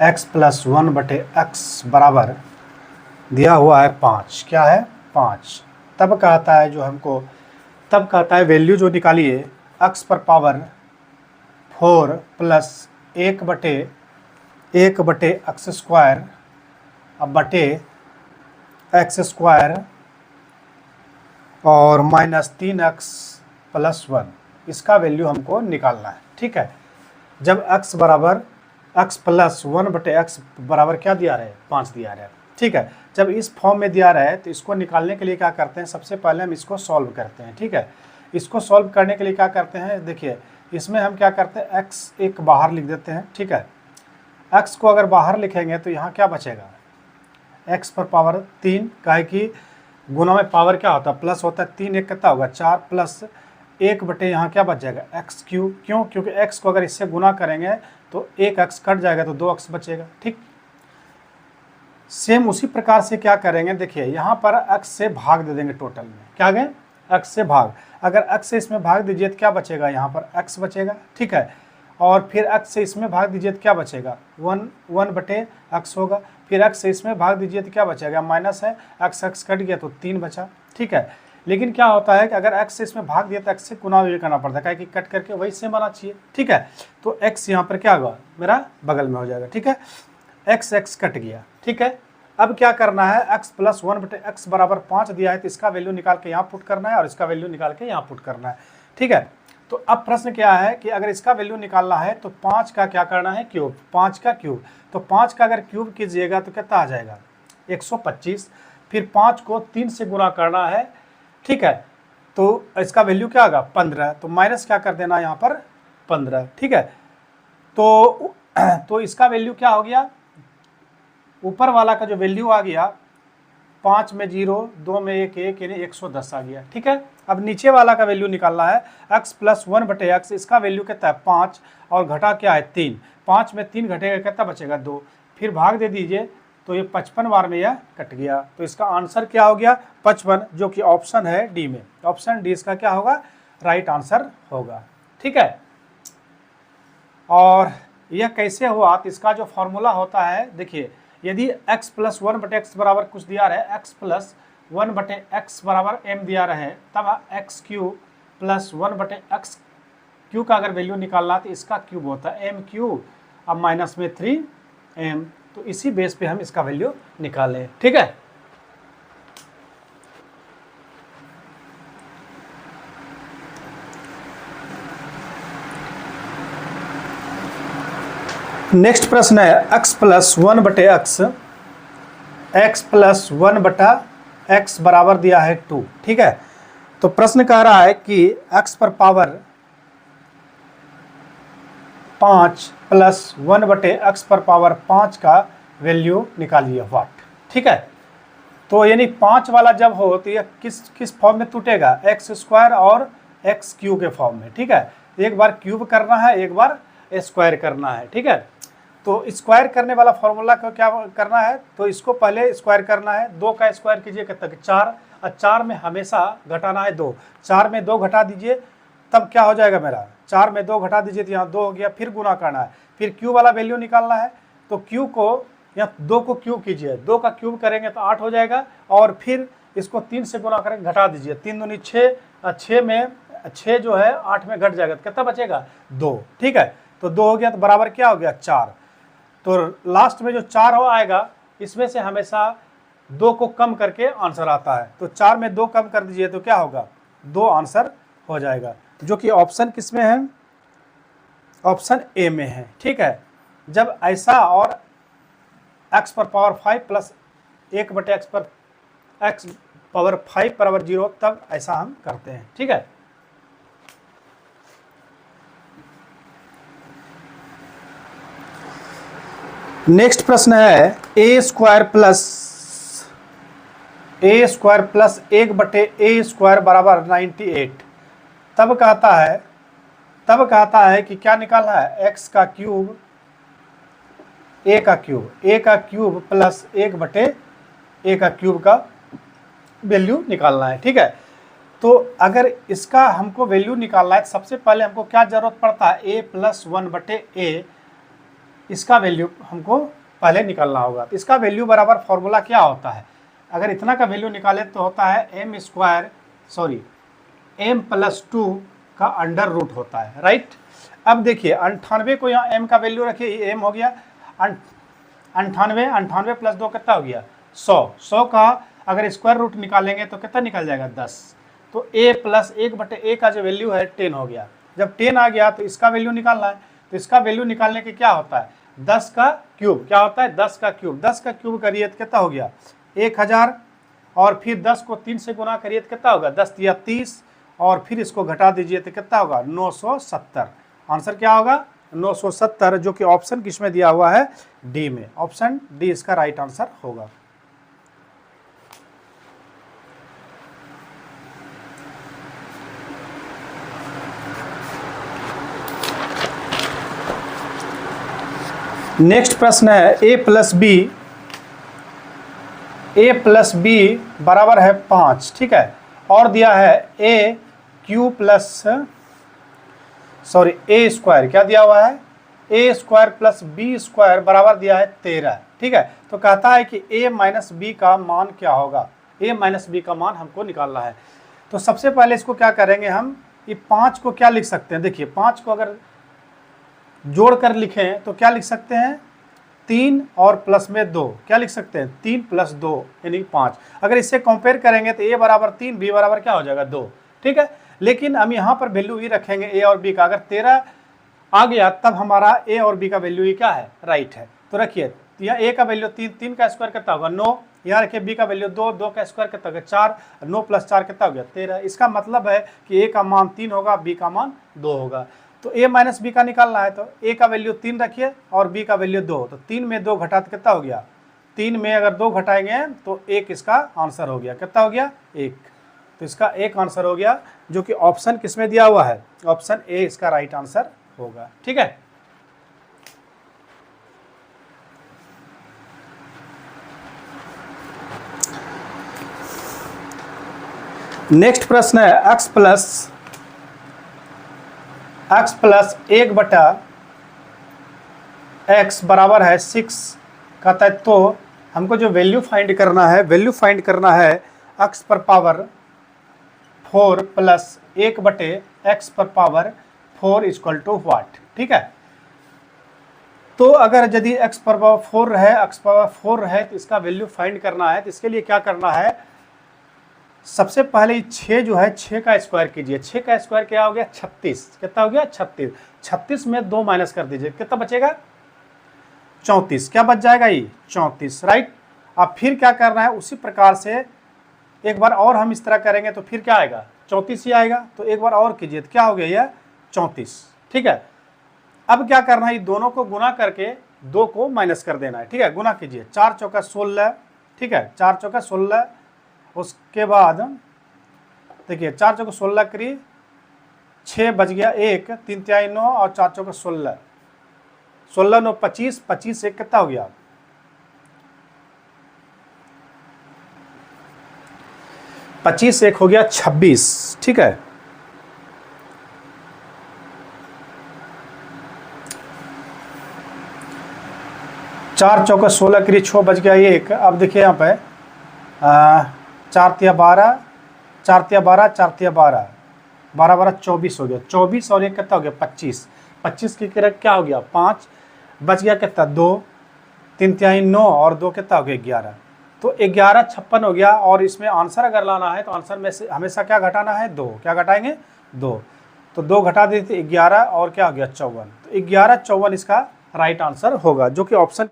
X plus 1/x बराबर दिया हुआ है 5। क्या है? 5। तब कहता है वैल्यू जो निकालिए x पर पावर 4 प्लस 1/x स्क्वायर अब बटे x स्क्वायर और माइनस 3x प्लस 1, इसका वैल्यू हमको निकालना है। ठीक है, जब x प्लस 1/x बराबर क्या दिया रहा है? 5 दिया रहा है। ठीक है, जब इस फॉर्म में दिया रहा है तो इसको निकालने के लिए क्या करते हैं? सबसे पहले हम इसको सॉल्व करते हैं। ठीक है, इसको सॉल्व करने के लिए क्या करते हैं? देखिए, इसमें हम क्या करते हैं, x एक बाहर लिख देते हैं। ठीक है, x को अगर बाहर लिखेंगे तो यहाँ क्या बचेगा? x पर पावर 3, काहे कि गुना में पावर क्या होता है? प्लस होता है। 3 एक कितना होगा? 4 प्लस 1 बटे यहाँ क्या बच जाएगा? x cube. क्यों? क्योंकि x को अगर इससे गुना करेंगे तो 1x कट जाएगा तो 2x बचेगा। ठीक, सेम उसी प्रकार से क्या करेंगे? देखिए, यहाँ पर x से भाग दे देंगे टोटल में। क्या गए? x से भाग। अगर x से इसमें भाग दीजिए तो क्या बचेगा? यहाँ पर x बचेगा। ठीक है, और फिर x से इसमें भाग दीजिए तो क्या बचेगा? 1/x होगा। फिर x से इसमें भाग दीजिए तो क्या बचेगा? माइनस है, x कट गया तो 3 बचा। ठीक है, लेकिन क्या होता है कि अगर x से इसमें भाग दिया तो x से गुना भी करना पड़ता है, क्या कि कट करके वही सेम आना चाहिए। ठीक है, तो x यहाँ पर क्या होगा? मेरा बगल में हो जाएगा। ठीक है, x कट गया। ठीक है, अब क्या करना है? x प्लस 1/x बराबर 5 दिया है तो इसका वैल्यू निकाल के यहाँ पुट करना है और इसका वैल्यू निकाल के यहाँ पुट करना है। ठीक है, तो अब प्रश्न क्या है कि अगर इसका वैल्यू निकालना है तो 5 का क्या करना है? क्यूब। 5 का क्यूब, तो 5 का अगर क्यूब कीजिएगा तो कितना आ जाएगा? 125। फिर 5 को 3 से गुना करना है। ठीक है, तो इसका वैल्यू क्या होगा? 15। तो माइनस क्या कर देना यहाँ पर? 15। ठीक है, तो इसका वैल्यू क्या हो गया? ऊपर वाला का जो वैल्यू आ गया 5 में 0, 2 में 1 यानी 110 आ गया। ठीक है, अब नीचे वाला का वैल्यू निकालना है। x प्लस 1/x, इसका वैल्यू कितना है? 5 और घटा क्या है? 3। 5 में 3 घटेगा, कितना बचेगा? 2। फिर भाग दे दीजिए तो ये 55 बार में यह कट गया। तो इसका आंसर क्या हो गया? 55, जो कि ऑप्शन है डी में। ऑप्शन डी इसका क्या होगा? राइट आंसर होगा। ठीक है, और यह कैसे हुआ? तो इसका जो फॉर्मूला होता है, देखिए, यदि x प्लस 1/x बराबर कुछ दिया रहे, x प्लस 1/x बराबर m दिया रहे, तब x cube plus 1/x cube का अगर वैल्यू निकालना तो इसका क्यूब होता है m क्यूब, अब माइनस में 3m। तो इसी बेस पे हम इसका वैल्यू निकालें। ठीक है, नेक्स्ट प्रश्न है x plus 1/x, x plus 1/x बराबर दिया है 2। ठीक है, तो प्रश्न कह रहा है कि x पर पावर 5 प्लस 1/x पर पावर 5 का वैल्यू निकालिए व्हाट। ठीक है, तो यानी 5 वाला जब हो तो यह किस फॉर्म में टूटेगा? x स्क्वायर और x क्यूब के फॉर्म में। ठीक है, एक बार क्यूब करना है, एक बार स्क्वायर करना है। ठीक है, तो स्क्वायर करने वाला फॉर्मूला को क्या करना है? तो इसको पहले स्क्वायर करना है। 2 का स्क्वायर कीजिए कितना? 4, और 4 में हमेशा घटाना है 2। 4 में 2 घटा दीजिए, तब क्या हो जाएगा मेरा? 4 में 2 घटा दीजिए तो यहाँ 2 हो गया। फिर गुना करना है, फिर क्यू वाला वैल्यू निकालना है। तो क्यू को या 2 को क्यूब कीजिए, 2 का क्यूब करेंगे तो 8 हो जाएगा, और फिर इसको 3 से गुना करेंगे, घटा दीजिए। 3 दूनी 6, 6 में 6 जो है 8 में घट जाएगा तो कितना बचेगा? 2। ठीक है, तो 2 हो गया तो बराबर क्या हो गया? 4। तो लास्ट में जो 4 हो आएगा, इसमें से हमेशा 2 को कम करके आंसर आता है। तो 4 में 2 कम कर दीजिए तो क्या होगा? 2 आंसर हो जाएगा, जो कि ऑप्शन किस में है? ऑप्शन ए में है। ठीक है, जब ऐसा और x पर पावर 5 प्लस 1/x पर x पावर 5 बराबर 0, तब ऐसा हम करते हैं। ठीक है, नेक्स्ट प्रश्न है a स्क्वायर प्लस 1/a² बराबर 98। तब कहता है कि क्या निकालना है? x का क्यूब, a का क्यूब प्लस 1/a का क्यूब का वैल्यू निकालना है। ठीक है, तो अगर इसका हमको वैल्यू निकालना है तो सबसे पहले हमको क्या जरूरत पड़ता है, a + 1/a, इसका वैल्यू हमको पहले निकालना होगा। तो इसका वैल्यू बराबर फॉर्मूला क्या होता है, अगर इतना का वैल्यू निकाले तो होता है m + 2 का अंडर रूट होता है, राइट। अब देखिए 98 को यहाँ m का वैल्यू रखिए, ये m हो गया 98 + 2 कितना हो गया 100 का अगर स्क्वायर रूट निकालेंगे तो कितना निकल जाएगा 10। तो a + 1/a का जो वैल्यू है 10 हो गया। जब 10 आ गया तो इसका वैल्यू निकालना है, तो इसका वैल्यू निकालने के क्या होता है 10 का क्यूब, क्या होता है 10 का क्यूब। 10 का क्यूब करिए तो कितना हो गया 1000, और फिर 10 को 3 से गुना करिए तो कितना होगा 10 या 30, और फिर इसको घटा दीजिए तो कितना होगा 970। आंसर क्या होगा 970, जो कि ऑप्शन किसमें दिया हुआ है डी में। ऑप्शन डी इसका राइट आंसर होगा। नेक्स्ट प्रश्न है a + b बराबर है 5, ठीक है, और दिया है a² क्या दिया हुआ है a² + b² बराबर दिया है 13, ठीक है। तो कहता है कि a - b का मान क्या होगा, a - b का मान हमको निकालना है। तो सबसे पहले इसको क्या करेंगे हम, ये 5 को क्या लिख सकते हैं, देखिए 5 को अगर जोड़ कर लिखें तो क्या लिख सकते हैं 3 और प्लस में 2, क्या लिख सकते हैं 3 + 2 यानी 5। अगर इससे कंपेयर करेंगे तो a बराबर 3, b बराबर क्या हो जाएगा 2, ठीक है। लेकिन हम यहाँ पर वैल्यू ही रखेंगे a और b का, अगर 13 आ गया तब हमारा a और b का वैल्यू ही क्या है राइट है। तो रखिए यहाँ a का वैल्यू 3, 3 का स्क्वायर कितना होगा 9, यहाँ रखिए b का वैल्यू 2, 2 का स्क्वायर कितना होगा 4, 9 + 4 कितना हो गया 13। इसका मतलब है कि a का मान 3 होगा, b का मान 2 होगा। तो a - b का निकालना है तो a का वैल्यू 3 रखिए और b का वैल्यू 2, तो 3 में 2 घटा तो कितना हो गया 3 में अगर 2 घटाएंगे तो 1 इसका आंसर हो गया, कितना हो गया 1। तो इसका 1 आंसर हो गया, जो कि ऑप्शन किसमें दिया हुआ है, ऑप्शन ए इसका राइट आंसर होगा, ठीक है। नेक्स्ट प्रश्न है x + 1/x बराबर है 6 कहता है। तो हमको जो वैल्यू फाइंड करना है, x पर पावर 4 + 1/x पर पावर 4 = व्हाट, ठीक है। तो अगर यदि x पर पावर 4 रहे तो इसका वैल्यू फाइंड करना है। तो इसके लिए क्या करना है, सबसे पहले 6 जो है 6 का स्क्वायर कीजिए। 6 का स्क्वायर क्या हो गया 36, कितना हो गया 36। 36 में 2 माइनस कर दीजिए, कितना बचेगा 34, क्या बच जाएगा ये 34, राइट। अब फिर क्या करना है, उसी प्रकार से एक बार और हम इस तरह करेंगे तो फिर क्या आएगा 34 ही आएगा। तो एक बार और कीजिए तो क्या हो गया यह 34, ठीक है। अब क्या करना है, ये दोनों को गुना करके 2 को माइनस कर देना है, ठीक है। गुना कीजिए 4 चौका 16, ठीक है, 4 चौका 16। उसके बाद देखिए 4 चौका 16 करिए, 6 बच गया 1, 3 तिहाई 9 और 4 चौका 16, 16 9 25, 25 1 कितना हो गया 25 1 हो गया 26, ठीक है। चार चौका 16 करिए, 6 बच गया 1। अब देखिए यहाँ पे 4 तिया 12, 4 तिया 12, 4 तिया 12, 12 12 24 हो गया। 24 और 1 कितना हो गया 25, 25 की तरह क्या हो गया 5, बच गया कितना 2, 3 तिहाई 9 और 2 कितना हो गया 11। तो 11 56 हो गया। और इसमें आंसर अगर लाना है तो आंसर में से हमेशा क्या घटाना है 2, क्या घटाएंगे 2। तो 2 घटा देते 11 और क्या हो गया 54। तो 11 54 इसका राइट आंसर होगा, जो कि ऑप्शन